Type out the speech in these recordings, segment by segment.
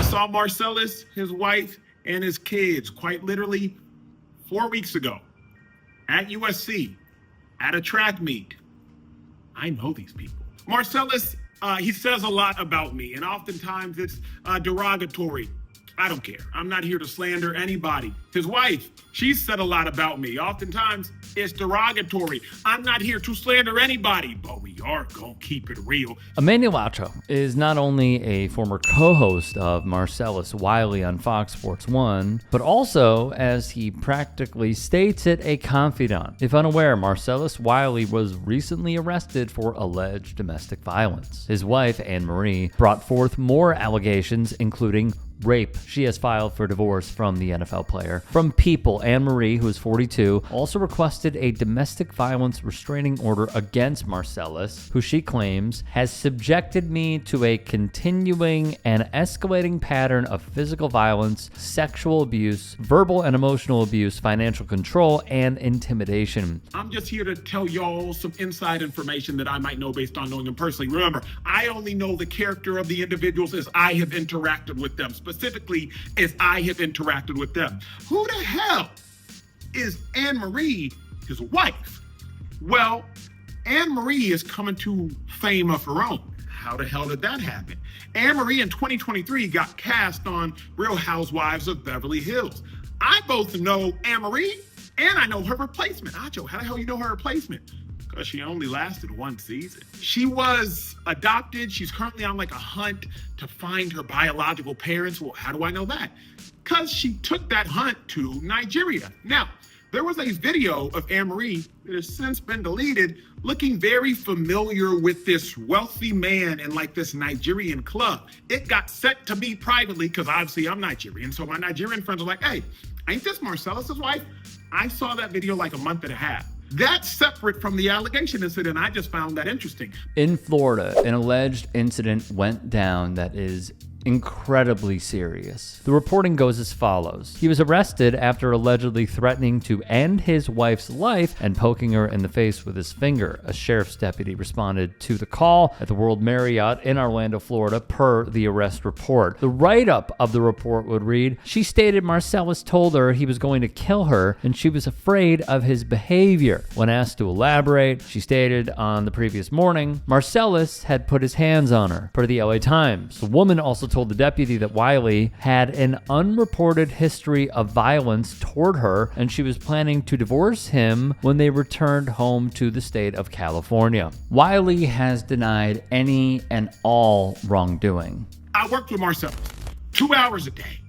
I saw Marcellus, his wife, and his kids quite literally 4 weeks ago at USC at a track meet. I know these people. Marcellus, he says a lot about me, and oftentimes it's derogatory. I don't care. I'm not here to slander anybody. His wife, she said a lot about me. Oftentimes it's derogatory. I'm not here to slander anybody, but we are gonna keep it real. Emmanuel Acho is not only a former co-host of Marcellus Wiley on Fox Sports 1, but also, as he practically states it, a confidant. If unaware, Marcellus Wiley was recently arrested for alleged domestic violence. His wife, Annemarie, brought forth more allegations, including rape. She has filed for divorce from the NFL player. From People, Annemarie, who is 42, also requested a domestic violence restraining order against Marcellus, who she claims has subjected me to a continuing and escalating pattern of physical violence, sexual abuse, verbal and emotional abuse, financial control, and intimidation. I'm just here to tell y'all some inside information that I might know based on knowing them personally. Remember, I only know the character of the individuals as I have interacted with them. Specifically, as I have interacted with them. Who the hell is Annemarie, his wife? Well, Annemarie is coming to fame of her own. How the hell did that happen? Annemarie in 2023 got cast on Real Housewives of Beverly Hills. I both know Annemarie and I know her replacement. Acho, how the hell you know her replacement? Because she only lasted one season. She was adopted. She's currently on like a hunt to find her biological parents. Well, how do I know that? Because she took that hunt to Nigeria. Now, there was a video of Annemarie that has since been deleted looking very familiar with this wealthy man in like this Nigerian club. It got sent to me privately because obviously I'm Nigerian. So my Nigerian friends are like, hey, ain't this Marcellus's wife? I saw that video like a month and a half. That's separate from the allegation incident. I just found that interesting. In Florida, an alleged incident went down that is incredibly serious. The reporting goes as follows. He was arrested after allegedly threatening to end his wife's life and poking her in the face with his finger. A sheriff's deputy responded to the call at the World Marriott in Orlando, Florida, per the arrest report. The write-up of the report would read, she stated Marcellus told her he was going to kill her and she was afraid of his behavior. When asked to elaborate, she stated on the previous morning, Marcellus had put his hands on her, per the LA Times. The woman also told the deputy that Wiley had an unreported history of violence toward her and she was planning to divorce him when they returned home to the state of California. Wiley has denied any and all wrongdoing. I worked with Marcellus 2 hours a day,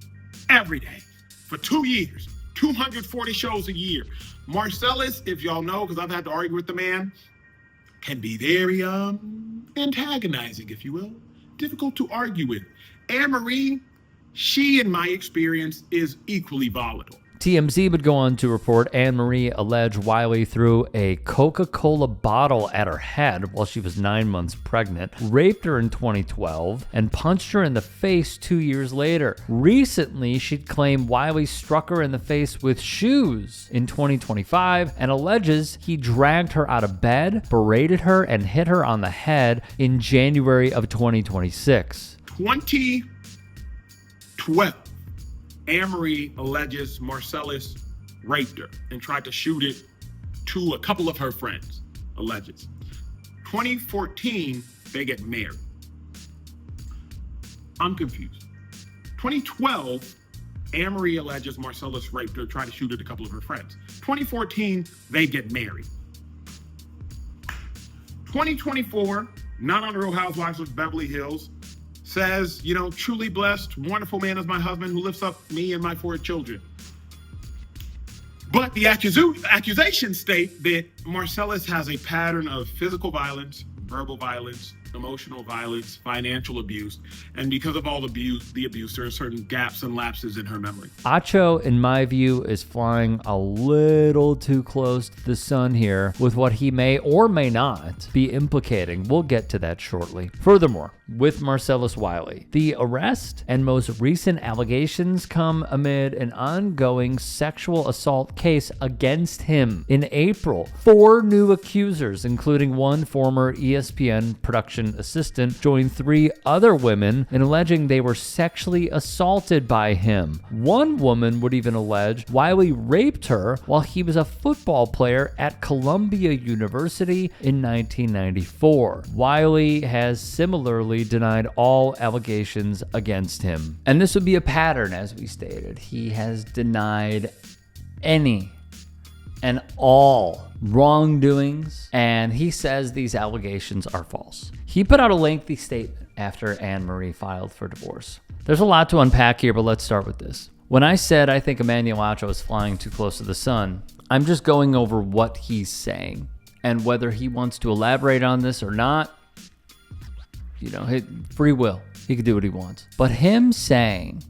every day, for 2 years, 240 shows a year. Marcellus, if y'all know, because I've had to argue with the man, can be very antagonizing, if you will, difficult to argue with. Annemarie, she, in my experience, is equally volatile. TMZ would go on to report Annemarie alleged Wiley threw a Coca-Cola bottle at her head while she was 9 months pregnant, raped her in 2012, and punched her in the face 2 years later. Recently, she'd claimed Wiley struck her in the face with shoes in 2025 and alleges he dragged her out of bed, berated her, and hit her on the head in January of 2026. 2012, Annemarie alleges Marcellus raped her and tried to shoot it to a couple of her friends, alleges. 2014, they get married. I'm confused. 2012, Annemarie alleges Marcellus raped her, tried to shoot it to a couple of her friends. 2014, they get married. 2024, not on the Real Housewives of Beverly Hills, says, truly blessed, wonderful man is my husband who lifts up me and my 4 children. But the accusations state that Marcellus has a pattern of physical violence, verbal violence, emotional violence, financial abuse, and because of all the abuse, there are certain gaps and lapses in her memory. Acho, in my view, is flying a little too close to the sun here with what he may or may not be implicating. We'll get to that shortly. Furthermore, with Marcellus Wiley. The arrest and most recent allegations come amid an ongoing sexual assault case against him. In April, 4 new accusers, including one former ESPN production assistant, joined 3 other women in alleging they were sexually assaulted by him. One woman would even allege Wiley raped her while he was a football player at Columbia University in 1994. Wiley has similarly denied all allegations against him. And this would be a pattern, as we stated. He has denied any and all wrongdoings, and he says these allegations are false. He put out a lengthy statement after Annemarie filed for divorce. There's a lot to unpack here, but let's start with this. When I said I think Emmanuel Acho is flying too close to the sun, I'm just going over what he's saying, and whether he wants to elaborate on this or not, free will. He could do what he wants. But him saying,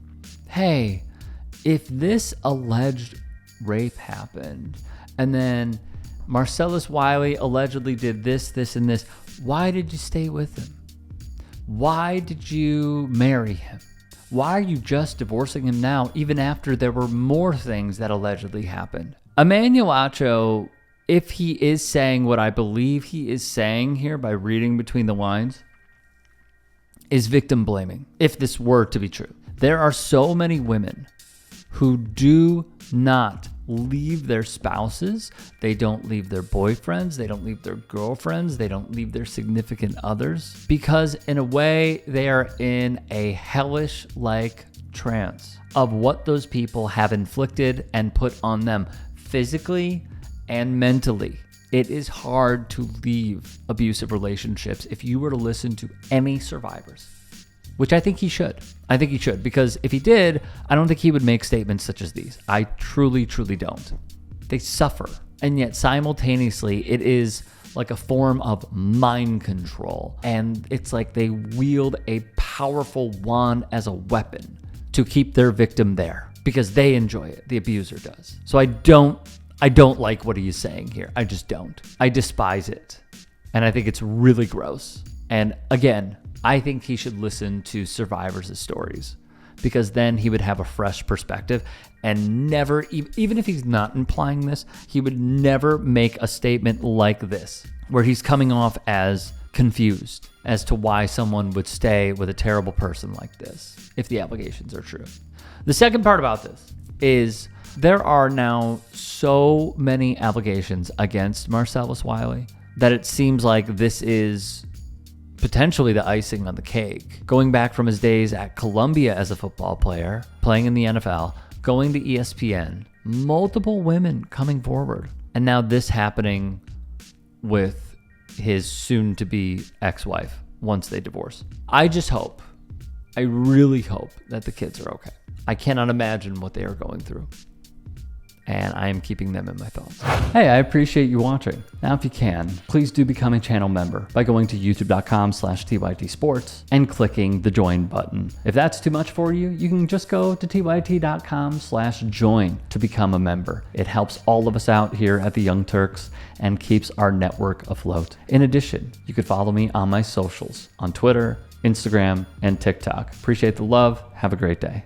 hey, if this alleged rape happened, and then Marcellus Wiley allegedly did this, this, and this, why did you stay with him? Why did you marry him? Why are you just divorcing him now, even after there were more things that allegedly happened? Emmanuel Acho, if he is saying what I believe he is saying here by reading between the lines, is victim blaming, if this were to be true. There are so many women who do not leave their spouses. They don't leave their boyfriends. They don't leave their girlfriends. They don't leave their significant others because in a way they are in a hellish-like trance of what those people have inflicted and put on them physically and mentally. It is hard to leave abusive relationships if you were to listen to any survivors, which I think he should. I think he should, because if he did, I don't think he would make statements such as these. I truly, truly don't. They suffer. And yet simultaneously, it is like a form of mind control. And it's like they wield a powerful wand as a weapon to keep their victim there because they enjoy it. The abuser does. So I don't like what he is saying here. I just don't. I despise it. And I think it's really gross. And again, I think he should listen to survivors' stories because then he would have a fresh perspective and never, even if he's not implying this, he would never make a statement like this where he's coming off as confused as to why someone would stay with a terrible person like this if the allegations are true. The second part about this is there are now so many allegations against Marcellus Wiley that it seems like this is potentially the icing on the cake. Going back from his days at Columbia as a football player, playing in the NFL, going to ESPN, multiple women coming forward, and now this happening with his soon-to-be ex-wife once they divorce. I really hope that the kids are okay. I cannot imagine what they are going through. And I am keeping them in my thoughts. Hey, I appreciate you watching. Now, if you can, please do become a channel member by going to youtube.com/TYTsports and clicking the join button. If that's too much for you, you can just go to tyt.com/join to become a member. It helps all of us out here at the Young Turks and keeps our network afloat. In addition, you could follow me on my socials on Twitter, Instagram, and TikTok. Appreciate the love. Have a great day.